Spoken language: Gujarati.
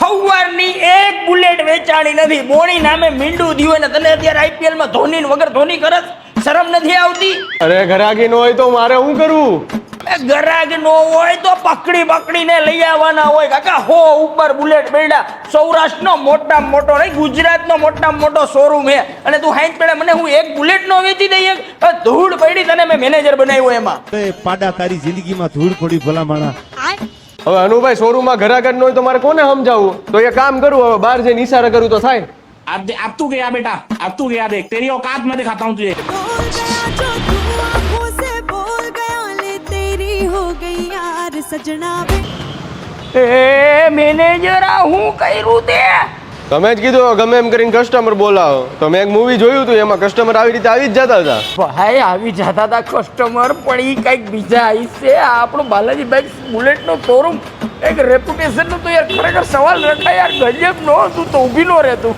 હવારની એક બુલેટ વેચાણી નથી. બોણી નામે મીંડું દીવું ને તને અત્યારે આઈપીએલ માં ધોની વગર ધોની કરત, શરમ નથી આવતી? અરે ઘરાકી નો હોય તો મારે શું કરવું? ગરાગ નો હોય તો પકડીને લઈ આવવાના હોય કાકા. હો ઉપર બુલેટ બેડા. સૌરાષ્ટ્રનો મોટામાં મોટો નહીં, ગુજરાતનો મોટામાં મોટો શોરૂમ હે. અને તું હાઈટ પેડે મને હું એક બુલેટ નો વેચી દઈએ? ધૂળ પડી તને મેં મેનેજર બનાવ્યો એમાં. પાડા તારી જિંદગીમાં ધૂળ પડી ભલા માણા. હવે અનુભાઈ શોરૂમમાં ઘરાક ન હોય તો મારે કોને સમજાવવું? તો એ કામ કરું, હવે બહાર જઈને ઈશારા કરું તો થાય. अब तू गया बेटा, अब तू गया, देख तेरी औकात मैं दिखाता हूँ तुझे. એ મેનેજર આ હું કર્યું તે? તમે જ કીધું ગમે એમ કરીને કસ્ટમર બોલાવો. તો મેં એક મૂવી જોયું હતું, એમાં કસ્ટમર આવી રીતે આવી જ જતા હતા. ભાઈ આવી જતા હતા કસ્ટમર, પણ ઈ કઈક બીજા આવી છે. આ આપણું બાલાજી બાઈક બુલેટ નો શોરૂમ એક રેપ્યુટેશન નો તો યાર ખરેખર સવાલ રખાય યાર. ગજબ નો તું તો ઊભી નો રહેતું.